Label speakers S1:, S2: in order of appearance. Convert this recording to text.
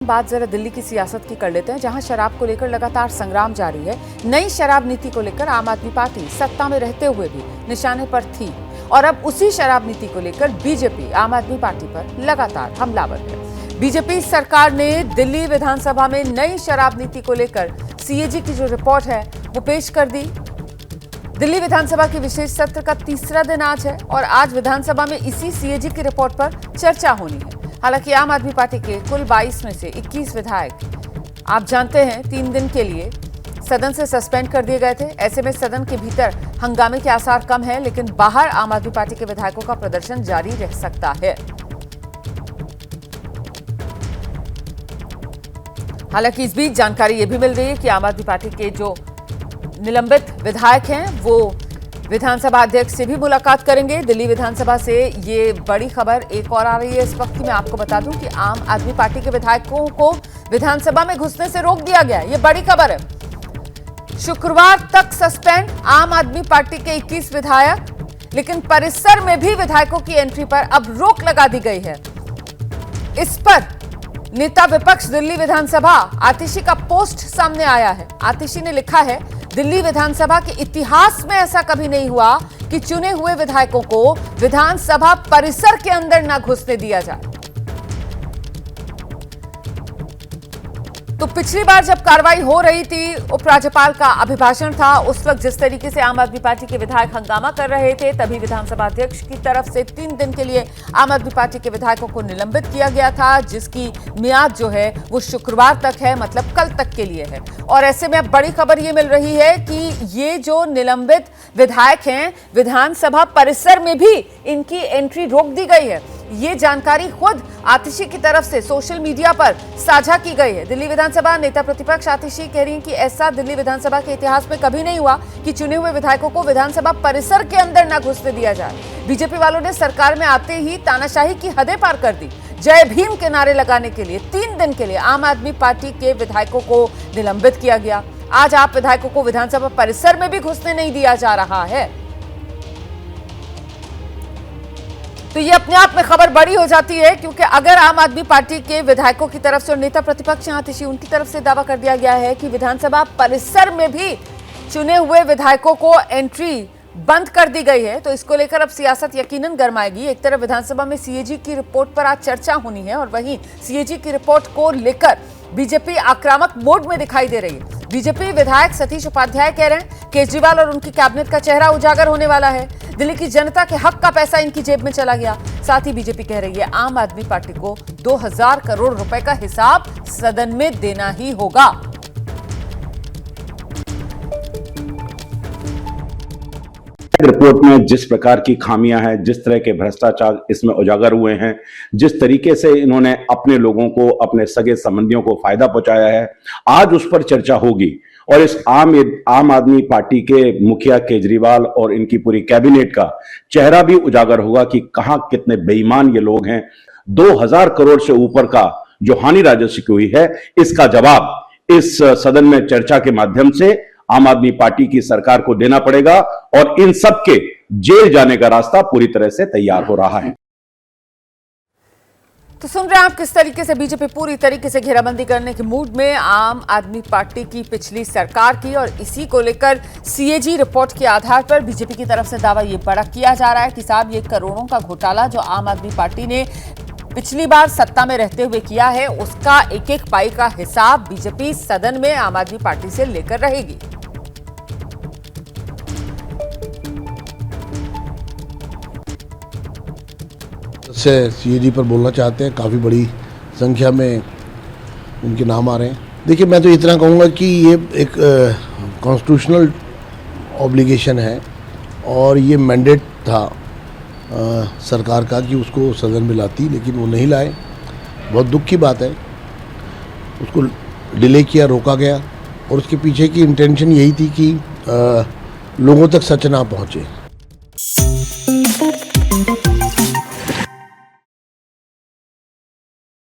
S1: बात जरा दिल्ली की सियासत की कर लेते हैं, जहां शराब को लेकर लगातार संग्राम जारी है। नई शराब नीति को लेकर आम आदमी पार्टी सत्ता में रहते हुए भी निशाने पर थी और अब उसी शराब नीति को लेकर बीजेपी आम आदमी पार्टी पर लगातार हमलावर है। बीजेपी सरकार ने दिल्ली विधानसभा में नई शराब नीति को लेकर सीएजी की जो रिपोर्ट है वो पेश कर दी। दिल्ली विधानसभा के विशेष सत्र का तीसरा दिन आज है और आज विधानसभा में इसी सीएजी की रिपोर्ट पर चर्चा होनी है। हालांकि आम आदमी पार्टी के कुल 22 में से 21 विधायक आप जानते हैं 3 दिन के लिए सदन से सस्पेंड कर दिए गए थे। ऐसे में सदन के भीतर हंगामे के आसार कम है, लेकिन बाहर आम आदमी पार्टी के विधायकों का प्रदर्शन जारी रह सकता है। हालांकि इस बीच जानकारी यह भी मिल रही है कि आम आदमी पार्टी के जो निलंबित विधायक हैं वो विधानसभा अध्यक्ष से भी मुलाकात करेंगे। दिल्ली विधानसभा से ये बड़ी खबर एक और आ रही है इस वक्त की। मैं आपको बता दूं कि आम आदमी पार्टी के विधायकों को विधानसभा में घुसने से रोक दिया गया। ये बड़ी खबर है। शुक्रवार तक सस्पेंड आम आदमी पार्टी के 21 विधायक, लेकिन परिसर में भी विधायकों की एंट्री पर अब रोक लगा दी गई है। इस पर नेता विपक्ष दिल्ली विधानसभा आतिशी का पोस्ट सामने आया है। आतिशी ने लिखा है, दिल्ली विधानसभा के इतिहास में ऐसा कभी नहीं हुआ कि चुने हुए विधायकों को विधानसभा परिसर के अंदर ना घुसने दिया जाए। तो पिछली बार जब कार्रवाई हो रही थी, उपराज्यपाल का अभिभाषण था, उस वक्त जिस तरीके से आम आदमी पार्टी के विधायक हंगामा कर रहे थे, तभी विधानसभा अध्यक्ष की तरफ से 3 दिन के लिए आम आदमी पार्टी के विधायकों को निलंबित किया गया था, जिसकी मियाद जो है वो शुक्रवार तक है, मतलब कल तक के लिए है। और ऐसे में अब बड़ी खबर ये मिल रही है कि ये जो निलंबित विधायक हैं, विधानसभा परिसर में भी इनकी एंट्री रोक दी गई है। ये जानकारी खुद आतिशी की तरफ से सोशल मीडिया पर साझा की गई है। दिल्ली विधानसभा नेता प्रतिपक्ष आतिशी कह रही हैं कि ऐसा दिल्ली विधानसभा के इतिहास में कभी नहीं हुआ कि चुने हुए विधायकों को विधानसभा परिसर के अंदर ना घुसने दिया जाए। बीजेपी वालों ने सरकार में आते ही तानाशाही की हदें पार कर दी। जय भीम के नारे लगाने के लिए 3 दिन के लिए आम आदमी पार्टी के विधायकों को निलंबित किया गया। आज आप विधायकों को विधानसभा परिसर में भी घुसने नहीं दिया जा रहा है। तो ये अपने आप में खबर बड़ी हो जाती है, क्योंकि अगर आम आदमी पार्टी के विधायकों की तरफ से और नेता प्रतिपक्ष आतिशी उनकी तरफ से दावा कर दिया गया है कि विधानसभा परिसर में भी चुने हुए विधायकों को एंट्री बंद कर दी गई है, तो इसको लेकर अब सियासत यकीनन गरमाएगी। एक तरफ विधानसभा में सीएजी की रिपोर्ट पर आज चर्चा होनी है और वहीं सीएजी की रिपोर्ट को लेकर बीजेपी आक्रामक मोड में दिखाई दे रही है। बीजेपी विधायक सतीश उपाध्याय कह रहे हैं केजरीवाल और उनकी कैबिनेट का चेहरा उजागर होने वाला है। दिल्ली की जनता के हक का पैसा इनकी जेब में चला गया। साथ ही बीजेपी कह रही है आम आदमी पार्टी को 2000 करोड़ रुपए का हिसाब सदन में देना ही होगा।
S2: रिपोर्ट में जिस प्रकार की खामियां हैं, जिस तरह के भ्रष्टाचार इसमें उजागर हुए हैं, जिस तरीके से इन्होंने अपने लोगों को, अपने सगे संबंधियों को फायदा पहुंचाया है, आज उस पर चर्चा होगी। और इस आम आदमी पार्टी के मुखिया केजरीवाल और इनकी पूरी कैबिनेट का चेहरा भी उजागर होगा कि कहां कितने बेईमान ये लोग हैं। 2000 करोड़ से ऊपर का जो हानि राजस्व की हुई है, इसका जवाब इस सदन में चर्चा के माध्यम से आम आदमी पार्टी की सरकार को देना पड़ेगा और इन सब के जेल जाने का रास्ता पूरी तरह से तैयार हो रहा है।
S1: तो सुन रहे हैं आप किस तरीके से बीजेपी पूरी तरीके से घेराबंदी करने के मूड में आम आदमी पार्टी की पिछली सरकार की, और इसी को लेकर सीएजी रिपोर्ट के आधार पर बीजेपी की तरफ से दावा ये बड़ा किया जा रहा है कि साहब ये करोड़ों का घोटाला जो आम आदमी पार्टी ने पिछली बार सत्ता में रहते हुए किया है, उसका एक एक पाई का हिसाब बीजेपी सदन में आम आदमी पार्टी से लेकर रहेगी।
S3: से सीएजी पर बोलना चाहते हैं। काफ़ी बड़ी संख्या में उनके नाम आ रहे हैं। देखिए, मैं तो इतना कहूँगा कि ये एक कॉन्स्टिट्यूशनल ऑब्लिगेशन है और ये मैंडेट था सरकार का कि उसको सदन में लाती, लेकिन वो नहीं लाए। बहुत दुख की बात है। उसको डिले किया, रोका गया और उसके पीछे की इंटेंशन यही थी कि लोगों तक सच ना पहुँचे।